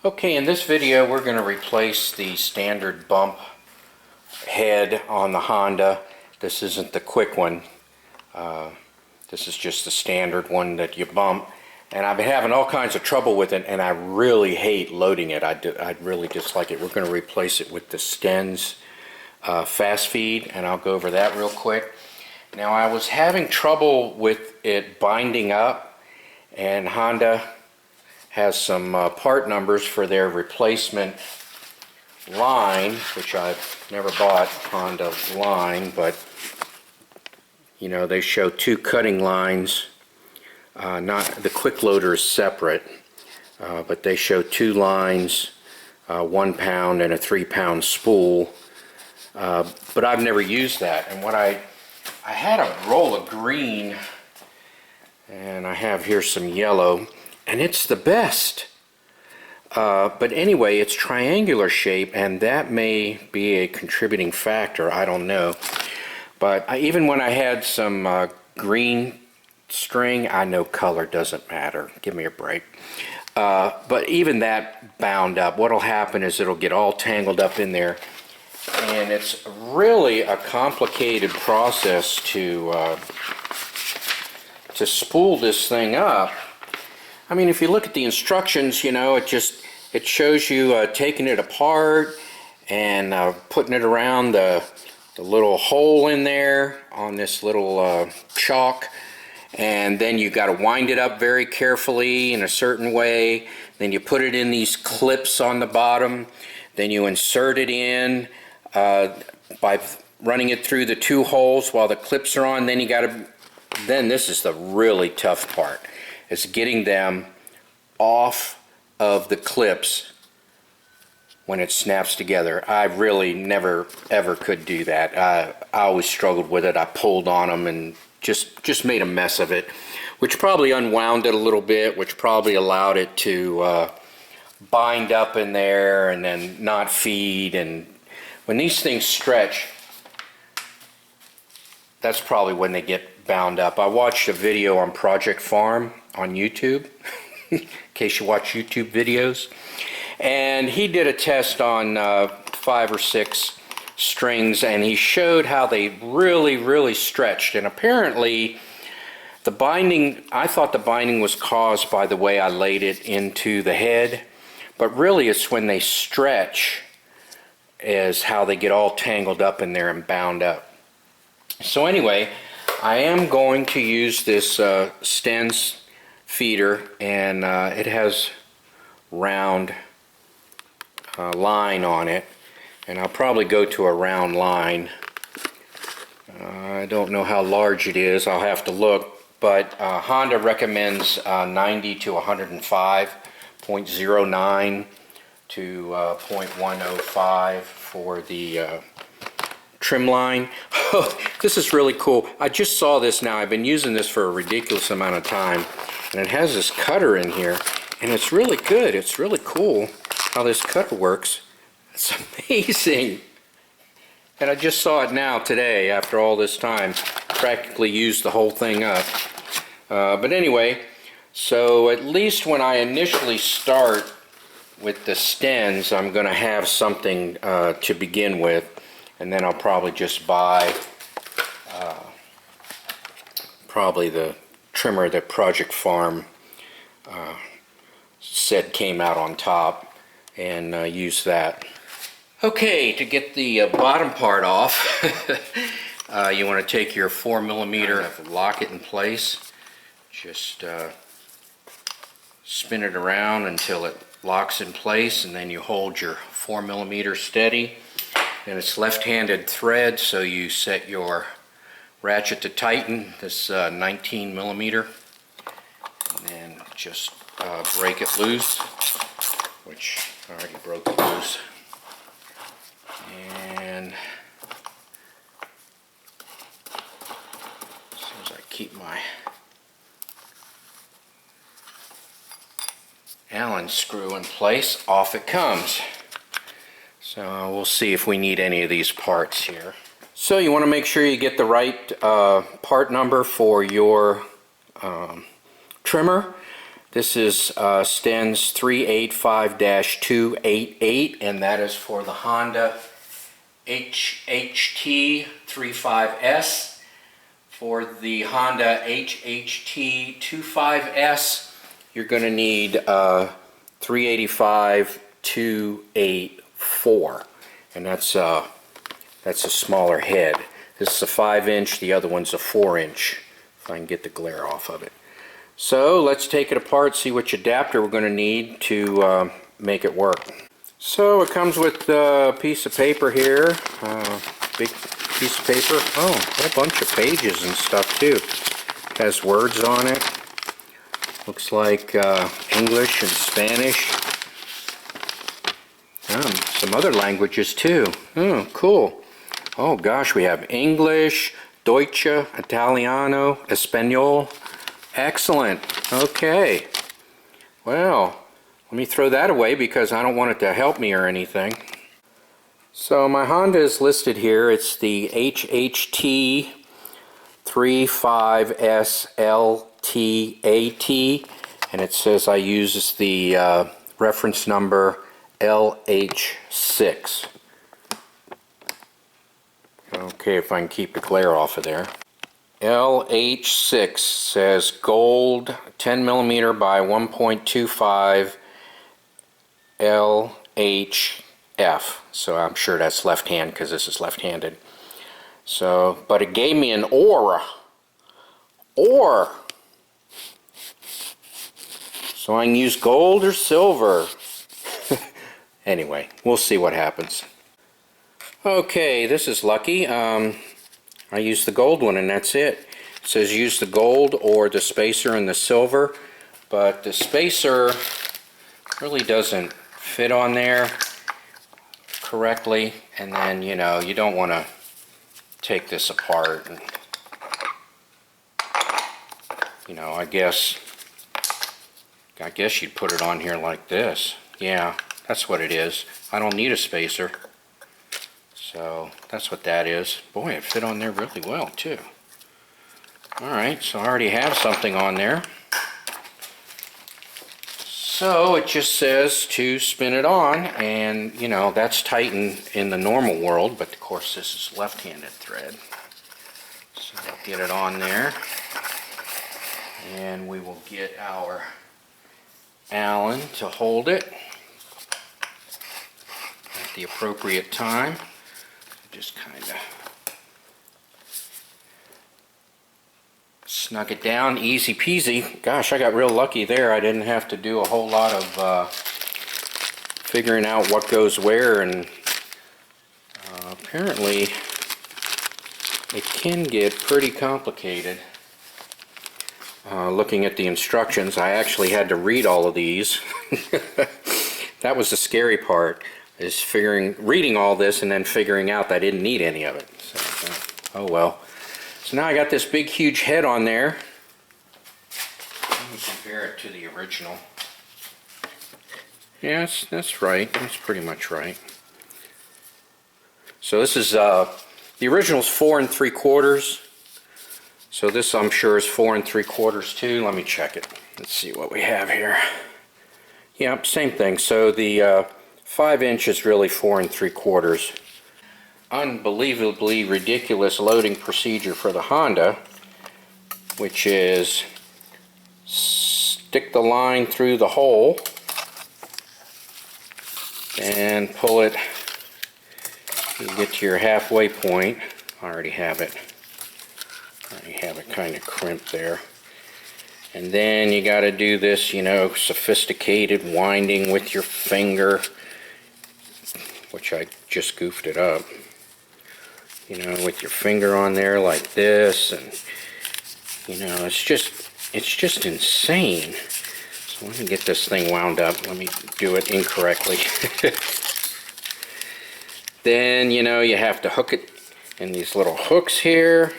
Okay, in this video we're going to replace the standard bump head on the Honda. This isn't the quick one. This is just the standard one that you bump. And I've been having all kinds of trouble with it, and I really hate loading it. I really dislike it. We're going to replace it with the Stens fast feed, and I'll go over that real quick. Now, I was having trouble with it binding up, and Honda has some part numbers for their replacement line, which I've never bought Honda line, but you know, they show two cutting lines. Not the quick loader is separate, but they show two lines, 1 pound and a 3 pound spool. But I've never used that. And what I had a roll of green, and I have here some yellow, and it's the best. But anyway, it's triangular shape, and that may be a contributing factor. I don't know. But even when I had some green string, I know color doesn't matter. Give me a break. But even that bound up, what'll happen is it'll get all tangled up in there, and it's really a complicated process to spool this thing up. I mean, if you look at the instructions, you know, it shows you taking it apart and putting it around the little hole in there on this little chalk, and then you got to wind it up very carefully in a certain way. Then you put it in these clips on the bottom. Then you insert it in by running it through the two holes while the clips are on. Then you got to. Then this is the really tough part. Is getting them off of the clips when it snaps together. I really never ever could do that. I always struggled with it. I pulled on them and just made a mess of it, which probably unwound it a little bit, which probably allowed it to bind up in there and then not feed. And when these things stretch, that's probably when they get bound up. I watched a video on Project Farm on YouTube, in case you watch YouTube videos, and he did a test on 5 or 6 strings, and he showed how they really stretched. And apparently the binding, I thought the binding was caused by the way I laid it into the head, but really it's when they stretch is how they get all tangled up in there and bound up. So anyway, I am going to use this Stens feeder, and it has round line on it, and I'll probably go to a round line. I don't know how large it is. I'll have to look, but Honda recommends 90 to 105, 0.09 to 0.105 for the trim line. This is really cool. I just saw this now. I've been using this for a ridiculous amount of time, and it has this cutter in here, and it's really good. It's really cool how this cutter works. It's amazing. And I just saw it now today after all this time. Practically used the whole thing up. But anyway, so at least when I initially start with the Stens, I'm going to have something to begin with, and then I'll probably just buy probably the trimmer that Project Farm said came out on top, and use that. Okay, to get the bottom part off, you want to take your 4mm, lock it in place, just spin it around until it locks in place, and then you hold your 4mm steady. And it's left-handed thread, so you set your ratchet to tighten, this 19mm, and then just break it loose, which I already broke it loose. And as soon as I keep my Allen screw in place, off it comes. So we'll see if we need any of these parts here. So you want to make sure you get the right part number for your trimmer. This is Stens 385-288, and that is for the Honda HHT35S. For the Honda HHT25S, you're going to need 385-284, and that's a smaller head. This is a 5-inch, the other one's a 4-inch, if I can get the glare off of it. So let's take it apart, see which adapter we're going to need to make it work. So it comes with a piece of paper here, big piece of paper. Oh, a whole bunch of pages and stuff too. It has words on it. Looks like English and Spanish. Some other languages too. Oh, cool. Oh gosh, we have English, Deutsche, Italiano, Espanol. Excellent. Okay. Well, let me throw that away because I don't want it to help me or anything. So my Honda is listed here. It's the HHT 35SLTAT, and it says I use the reference number LH6. Okay, if I can keep the glare off of there. LH6 says gold 10mm by 1.25 LHF. So I'm sure that's left hand because this is left-handed. So, but it gave me an or. So I can use gold or silver. Anyway, we'll see what happens. Okay, this is lucky. I used the gold one and that's it. It says use the gold or the spacer and the silver, but the spacer really doesn't fit on there correctly, and then you know you don't want to take this apart and you know I guess you'd put it on here like this. Yeah, that's what it is. I don't need a spacer. So that's what that is. Boy, it fit on there really well too. Alright, so I already have something on there. So it just says to spin it on, and you know that's tight in the normal world, but of course this is left-handed thread. So I'll get it on there, and we will get our Allen to hold it at the appropriate time. Just kind of snug it down, easy peasy. Gosh, I got real lucky there. I didn't have to do a whole lot of figuring out what goes where, and apparently it can get pretty complicated. Looking at the instructions, I actually had to read all of these. That was the scary part. Is reading all this and then figuring out that I didn't need any of it. So, oh well. So now I got this big huge head on there. Let me compare it to the original. Yes, that's right. That's pretty much right. So this is the original's 4 3/4. So this I'm sure is 4 3/4 too. Let me check it. Let's see what we have here. Yep, same thing. So the 5-inch is really 4 3/4. Unbelievably ridiculous loading procedure for the Honda, which is stick the line through the hole and pull it. You get to your halfway point. I already have it. Kind of crimped there. And then you got to do this, you know, sophisticated winding with your finger, which I just goofed it up. You know, with your finger on there like this, and you know, it's just insane. So let me get this thing wound up. Let me do it incorrectly. Then, you know, you have to hook it in these little hooks here,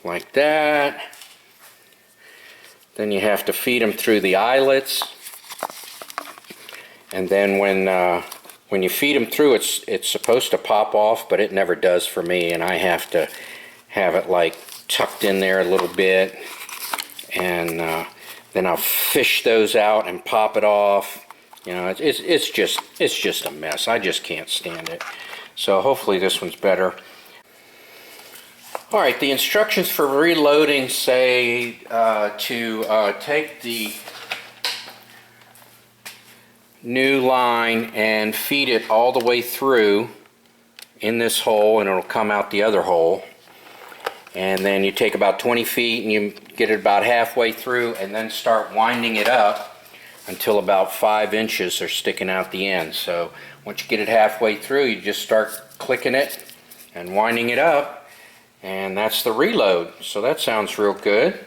like that. Then you have to feed them through the eyelets, and then when you feed them through, it's supposed to pop off, but it never does for me, and I have to have it like tucked in there a little bit, and then I'll fish those out and pop it off. You know, it's just a mess. I just can't stand it. So hopefully this one's better. All right, the instructions for reloading say to take the new line and feed it all the way through in this hole, and it'll come out the other hole. And then you take about 20 feet and you get it about halfway through, and then start winding it up until about 5 inches are sticking out the end. So once you get it halfway through, you just start clicking it and winding it up, and that's the reload. So that sounds real good.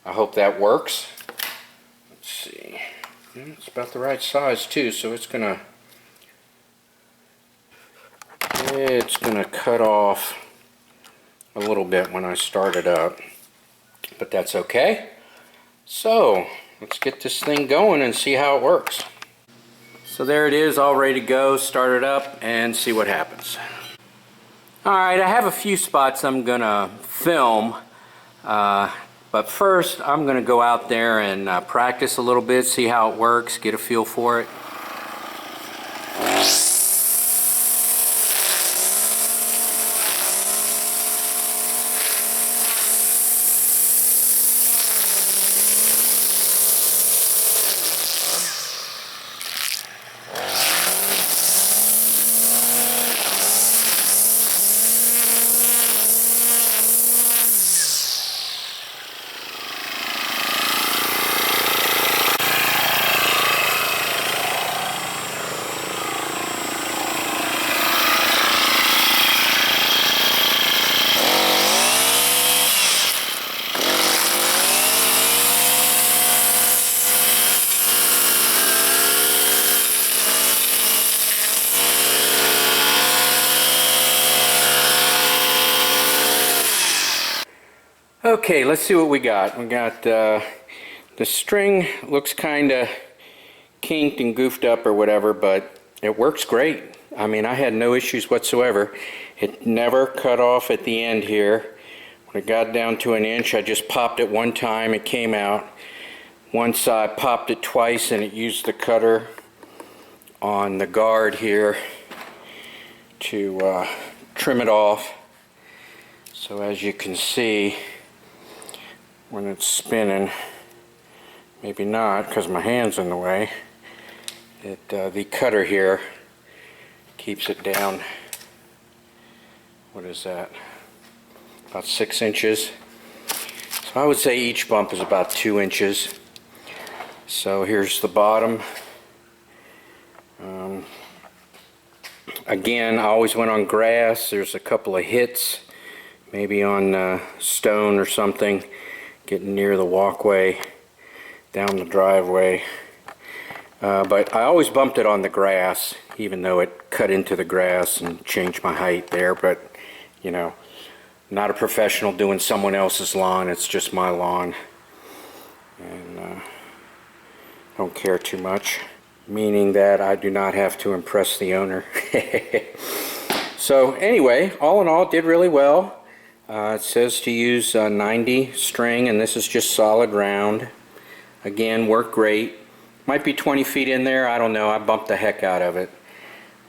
I hope that works. Let's see. It's about the right size too, so it's gonna cut off a little bit when I start it up, but that's okay. So let's get this thing going and see how it works. So there it is, all ready to go. Start it up and see what happens. Alright, I have a few spots I'm gonna film, but first I'm gonna go out there and practice a little bit, see how it works, get a feel for it. Okay, let's see what we got. We got the string looks kind of kinked and goofed up or whatever, but it works great. I mean, I had no issues whatsoever. It never cut off at the end here. When it got down to an inch, I just popped it one time, it came out. Once I popped it twice and it used the cutter on the guard here to trim it off. So as you can see, when it's spinning, maybe not because my hand's in the way, the cutter here keeps it down, what is that, about 6 inches. So I would say each bump is about 2 inches. So here's the bottom. Again, I always went on grass. There's a couple of hits, maybe on stone or something, getting near the walkway down the driveway. But I always bumped it on the grass, even though it cut into the grass and changed my height there. But, you know, not a professional doing someone else's lawn. It's just my lawn. And don't care too much, meaning that I do not have to impress the owner. So anyway, all in all, it did really well. It says to use 90 string, and this is just solid round. Again, worked great. Might be 20 feet in there, I don't know. I bumped the heck out of it.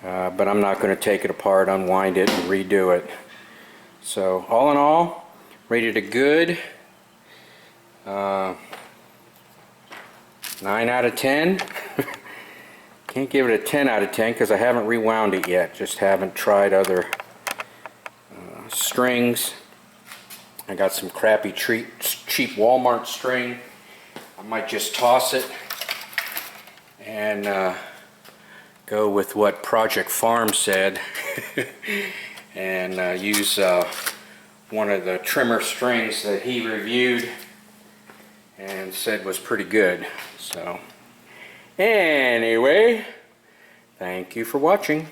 But I'm not going to take it apart, unwind it, and redo it. So all in all, rated a good 9 out of 10. Can't give it a 10 out of 10 because I haven't rewound it yet. Just haven't tried other strings. I got some crappy cheap Walmart string. I might just toss it and go with what Project Farm said and use one of the trimmer strings that he reviewed and said was pretty good. So anyway, thank you for watching.